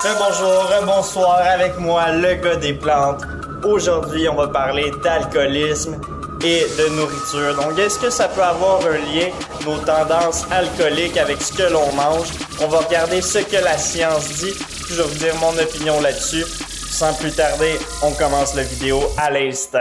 Bonjour, bonsoir, avec moi le gars des plantes. Aujourd'hui, on va parler d'alcoolisme et de nourriture. Donc, est-ce que ça peut avoir un lien, nos tendances alcooliques, avec ce que l'on mange? On va regarder ce que la science dit, puis je vais vous dire mon opinion là-dessus. Sans plus tarder, on commence la vidéo à l'instant.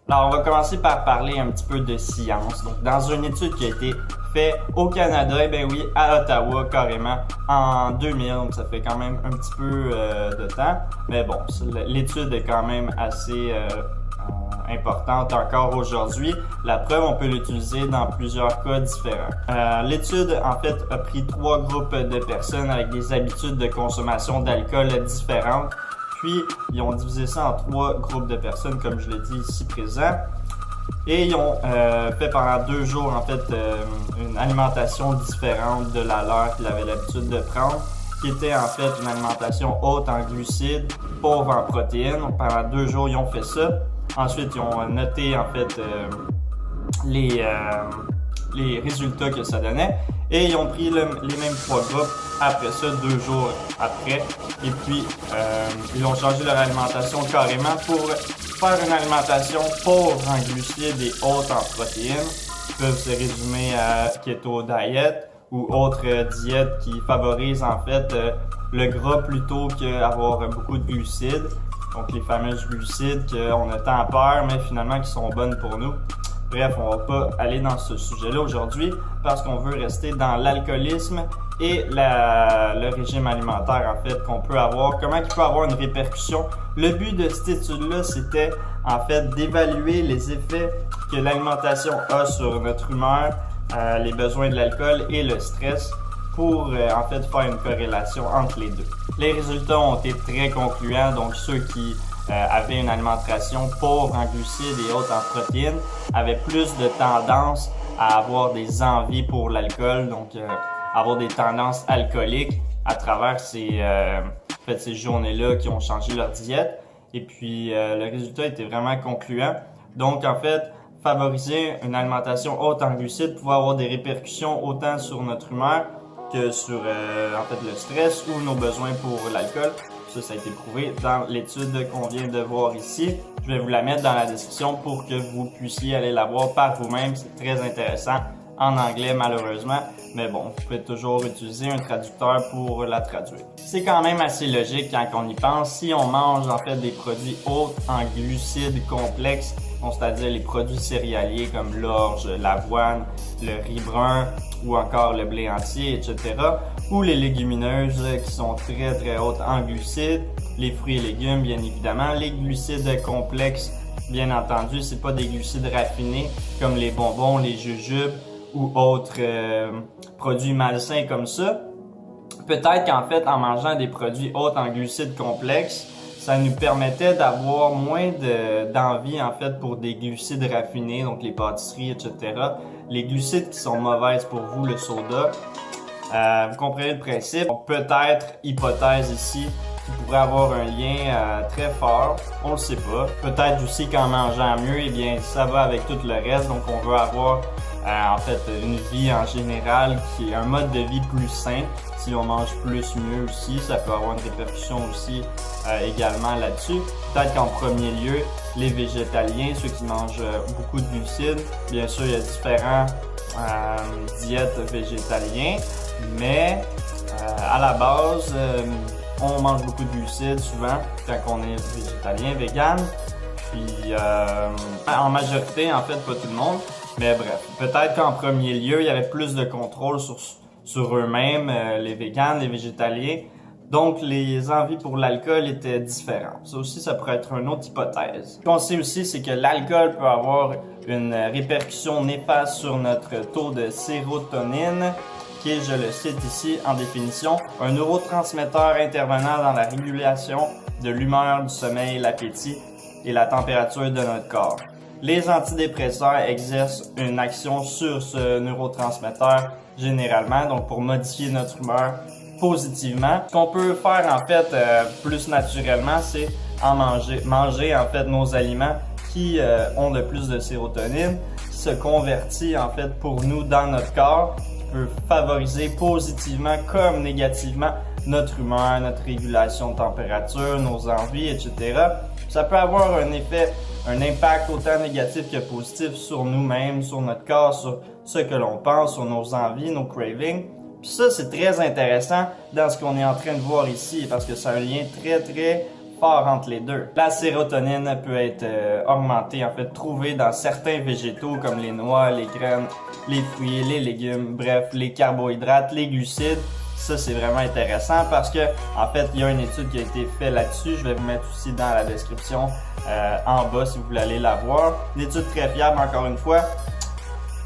Alors, on va commencer par parler un petit peu de science. Donc, dans une étude qui a été faite au Canada, et bien oui, à Ottawa, carrément, en 2000, donc ça fait quand même un petit peu de temps. Mais bon, l'étude est quand même assez importante encore aujourd'hui. La preuve, on peut l'utiliser dans plusieurs cas différents. L'étude, en fait, a pris 3 groupes de personnes avec des habitudes de consommation d'alcool différentes. Puis, ils ont divisé ça en 3 groupes de personnes, comme je l'ai dit ici présent. Et ils ont fait pendant 2 jours, en fait, une alimentation différente de la leur qu'ils avaient l'habitude de prendre, qui était en fait une alimentation haute en glucides, pauvre en protéines. Donc, pendant 2 jours, ils ont fait ça. Ensuite, ils ont noté, en fait, les résultats que ça donnait. Et ils ont pris les mêmes 3 groupes après ça, 2 jours après. Et puis, ils ont changé leur alimentation carrément pour faire une alimentation pauvre en glucides et haute en protéines, qui peuvent se résumer à keto diet ou autres diètes qui favorisent en fait le gras plutôt qu'avoir beaucoup de glucides. Donc les fameuses glucides qu'on a tant peur, mais finalement qui sont bonnes pour nous. Bref, on va pas aller dans ce sujet-là aujourd'hui parce qu'on veut rester dans l'alcoolisme et le régime alimentaire en fait qu'on peut avoir, comment il peut avoir une répercussion. Le but de cette étude-là, c'était en fait d'évaluer les effets que l'alimentation a sur notre humeur, les besoins de l'alcool et le stress pour en fait faire une corrélation entre les deux. Les résultats ont été très concluants, donc ceux qui avaient une alimentation pauvre en glucides et haute en protéines avaient plus de tendance à avoir des envies pour l'alcool, donc avoir des tendances alcooliques à travers ces journées-là qui ont changé leur diète. Et puis le résultat était vraiment concluant. Donc en fait, favoriser une alimentation haute en glucides pouvait avoir des répercussions autant sur notre humeur que sur le stress ou nos besoins pour l'alcool. Ça a été prouvé dans l'étude qu'on vient de voir ici. Je vais vous la mettre dans la description pour que vous puissiez aller la voir par vous-même. C'est très intéressant en anglais malheureusement, mais bon, vous pouvez toujours utiliser un traducteur pour la traduire. C'est quand même assez logique quand on y pense. Si on mange en fait des produits hauts en glucides complexes, c'est-à-dire les produits céréaliers comme l'orge, l'avoine, le riz brun ou encore le blé entier, etc. ou les légumineuses qui sont très très hautes en glucides, les fruits et légumes bien évidemment, les glucides complexes bien entendu, c'est pas des glucides raffinés comme les bonbons, les jujubes ou autres produits malsains comme ça. Peut-être qu'en fait, en mangeant des produits hauts en glucides complexes, ça nous permettait d'avoir moins d'envie en fait pour des glucides raffinés, donc les pâtisseries, etc. Les glucides qui sont mauvaises pour vous, le soda. Vous comprenez le principe. Peut-être, hypothèse ici, qui pourrait avoir un lien très fort. On le sait pas. Peut-être aussi qu'en mangeant mieux, eh bien, ça va avec tout le reste. Donc, on veut avoir en fait une vie en général qui est un mode de vie plus sain. Si on mange plus, mieux aussi, ça peut avoir une répercussion aussi également là-dessus. Peut-être qu'en premier lieu, les végétaliens, ceux qui mangent beaucoup de glucides, bien sûr, il y a différents diètes végétaliens, mais à la base, on mange beaucoup de glucides souvent quand on est végétalien, vegan. Puis en majorité, en fait, pas tout le monde. Mais bref, peut-être qu'en premier lieu, il y avait plus de contrôle sur eux-mêmes, les végans, les végétaliens. Donc, les envies pour l'alcool étaient différentes. Ça aussi, ça pourrait être une autre hypothèse. Ce qu'on sait aussi, c'est que l'alcool peut avoir une répercussion néfaste sur notre taux de sérotonine, qui est, je le cite ici en définition, un neurotransmetteur intervenant dans la régulation de l'humeur, du sommeil, l'appétit et la température de notre corps. Les antidépresseurs exercent une action sur ce neurotransmetteur généralement, donc pour modifier notre humeur positivement. Ce qu'on peut faire en fait plus naturellement, c'est manger en fait nos aliments qui ont le plus de sérotonine, qui se convertit en fait pour nous dans notre corps, qui peut favoriser positivement comme négativement notre humeur, notre régulation de température, nos envies, etc. Ça peut avoir un impact autant négatif que positif sur nous-mêmes, sur notre corps, sur ce que l'on pense, sur nos envies, nos cravings. Puis ça, c'est très intéressant dans ce qu'on est en train de voir ici parce que c'est un lien très fort entre les deux. La sérotonine peut être augmentée, en fait, trouvée dans certains végétaux comme les noix, les graines, les fruits, les légumes, bref, les carbohydrates, les glucides. Ça, c'est vraiment intéressant parce que, en fait, il y a une étude qui a été faite là-dessus. Je vais vous mettre aussi dans la description en bas si vous voulez aller la voir. Une étude très fiable, encore une fois.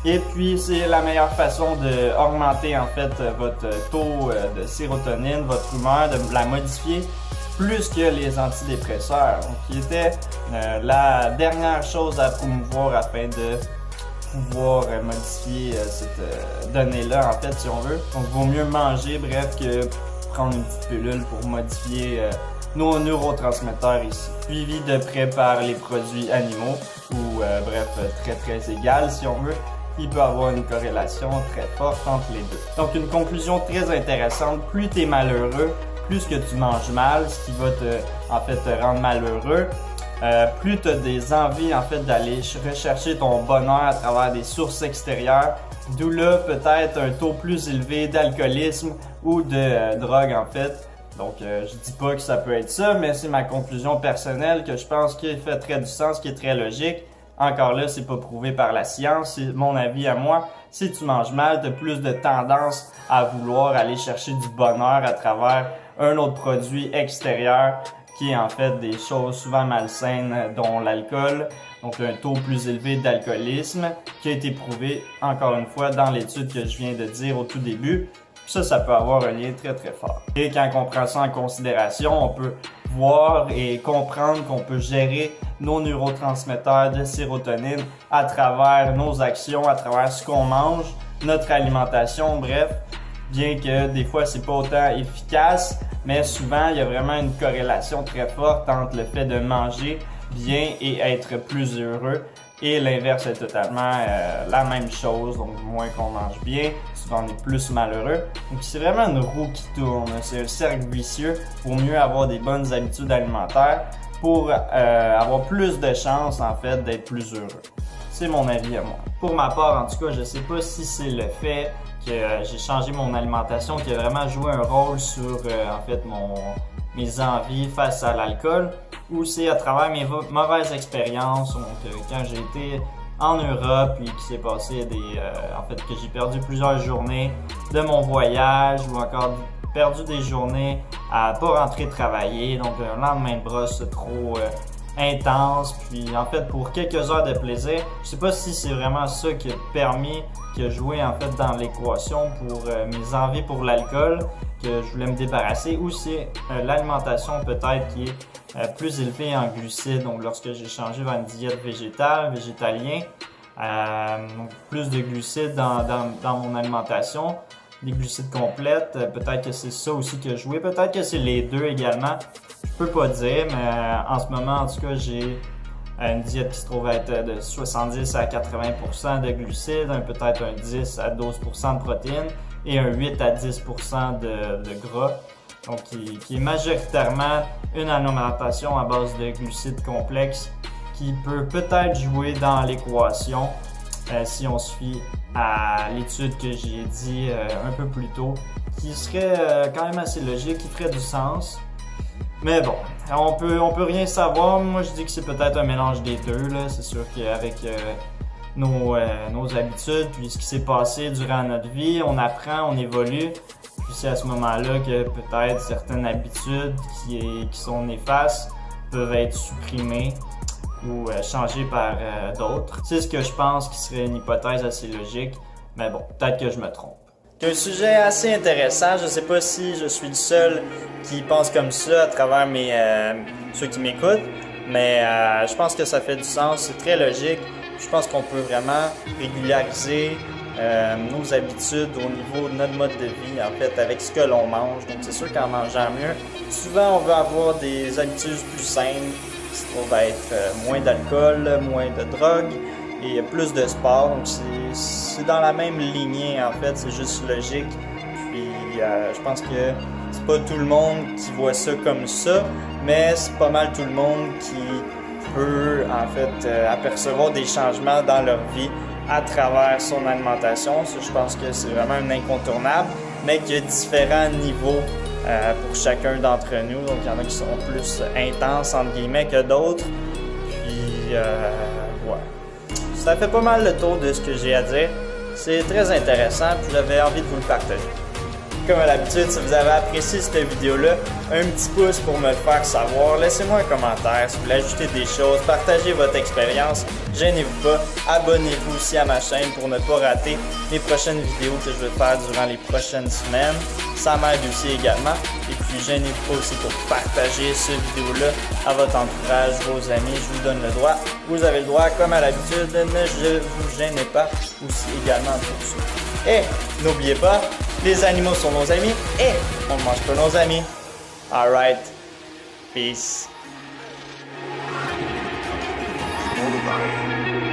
Et puis, c'est la meilleure façon d'augmenter, en fait, votre taux de sérotonine, votre humeur, de la modifier plus que les antidépresseurs. Donc, qui était la dernière chose à promouvoir afin de pouvoir modifier cette donnée-là, en fait, si on veut. Donc, il vaut mieux manger, bref, que prendre une petite pilule pour modifier nos neurotransmetteurs ici. Suivi de près par les produits animaux, ou bref, très égal, si on veut. Il peut avoir une corrélation très forte entre les deux. Donc, une conclusion très intéressante. Plus tu es malheureux, plus que tu manges mal, ce qui va te rendre malheureux, plus tu as des envies en fait d'aller rechercher ton bonheur à travers des sources extérieures, d'où là peut-être un taux plus élevé d'alcoolisme ou de drogue en fait. Donc je dis pas que ça peut être ça, mais c'est ma conclusion personnelle que je pense qui fait très du sens, qui est très logique. Encore là, c'est pas prouvé par la science, c'est mon avis à moi. Si tu manges mal, tu as plus de tendance à vouloir aller chercher du bonheur à travers un autre produit extérieur qui est en fait des choses souvent malsaines dont l'alcool, donc un taux plus élevé d'alcoolisme qui a été prouvé encore une fois dans l'étude que je viens de dire au tout début. Ça peut avoir un lien très fort. Et quand on prend ça en considération, on peut voir et comprendre qu'on peut gérer nos neurotransmetteurs de sérotonine à travers nos actions, à travers ce qu'on mange, notre alimentation, bref. Bien que des fois c'est pas autant efficace, mais souvent il y a vraiment une corrélation très forte entre le fait de manger bien et être plus heureux. Et l'inverse est totalement la même chose, donc moins qu'on mange bien, souvent on est plus malheureux. Donc c'est vraiment une roue qui tourne, c'est un cercle vicieux pour mieux avoir des bonnes habitudes alimentaires, pour avoir plus de chances en fait d'être plus heureux. C'est mon avis à moi. Pour ma part, en tout cas, je sais pas si c'est le fait que j'ai changé mon alimentation qui a vraiment joué un rôle sur en fait mes envies face à l'alcool, ou c'est à travers mes mauvaises expériences. Donc quand j'ai été en Europe puis qu'il s'est passé en fait que j'ai perdu plusieurs journées de mon voyage, ou encore perdu des journées à pas rentrer travailler, donc un lendemain de brosse trop intense, puis en fait pour quelques heures de plaisir. Je sais pas si c'est vraiment ça qui a joué en fait dans l'équation pour mes envies pour l'alcool, que je voulais me débarrasser, ou c'est l'alimentation peut-être qui est plus élevée en glucides. Donc lorsque j'ai changé vers une diète végétalien, donc plus de glucides dans mon alimentation, des glucides complètes, peut-être que c'est ça aussi qui a joué, peut-être que c'est les deux également. Je peux pas dire, mais en ce moment, en tout cas, j'ai une diète qui se trouve être de 70 à 80% de glucides, peut-être un 10 à 12% de protéines et un 8 à 10% de gras. Donc, qui est majoritairement une alimentation à base de glucides complexes qui peut peut-être jouer dans l'équation si on se fie à l'étude que j'ai dit un peu plus tôt, qui serait quand même assez logique, qui ferait du sens. Mais bon, on peut rien savoir. Moi, je dis que c'est peut-être un mélange des deux, là. C'est sûr qu'avec nos habitudes, puis ce qui s'est passé durant notre vie, on apprend, on évolue. Puis c'est à ce moment-là que peut-être certaines habitudes qui sont néfastes peuvent être supprimées ou changées par d'autres. C'est ce que je pense qui serait une hypothèse assez logique, mais bon, peut-être que je me trompe. C'est un sujet assez intéressant. Je ne sais pas si je suis le seul qui pense comme ça à travers ceux qui m'écoutent, mais je pense que ça fait du sens, c'est très logique. Je pense qu'on peut vraiment régulariser nos habitudes au niveau de notre mode de vie, en fait, avec ce que l'on mange. Donc c'est sûr qu'en mangeant mieux, souvent on veut avoir des habitudes plus saines, qui se trouvent à être moins d'alcool, moins de drogue et plus de sport. Donc c'est dans la même lignée, en fait, c'est juste logique. Puis je pense que c'est pas tout le monde qui voit ça comme ça, mais c'est pas mal tout le monde qui peut en fait apercevoir des changements dans leur vie à travers son alimentation. Ça, je pense que c'est vraiment un incontournable, mais qu'il y a différents niveaux pour chacun d'entre nous. Donc, il y en a qui sont plus intenses, entre guillemets, que d'autres. Puis, ouais. Ça fait pas mal le tour de ce que j'ai à dire. C'est très intéressant, puis j'avais envie de vous le partager. Comme à l'habitude, si vous avez apprécié cette vidéo-là, un petit pouce pour me le faire savoir. Laissez-moi un commentaire si vous voulez ajouter des choses, partagez votre expérience, gênez-vous pas. Abonnez-vous aussi à ma chaîne pour ne pas rater les prochaines vidéos que je vais faire durant les prochaines semaines. Ça m'aide aussi également. Et puis, gênez-vous pas aussi pour partager cette vidéo-là à votre entourage, vos amis. Je vous donne le droit. Vous avez le droit, comme à l'habitude, ne vous gênez pas aussi également pour ça. Et n'oubliez pas, les animaux sont nos amis et on ne mange pas nos amis. Alright, peace. All the time.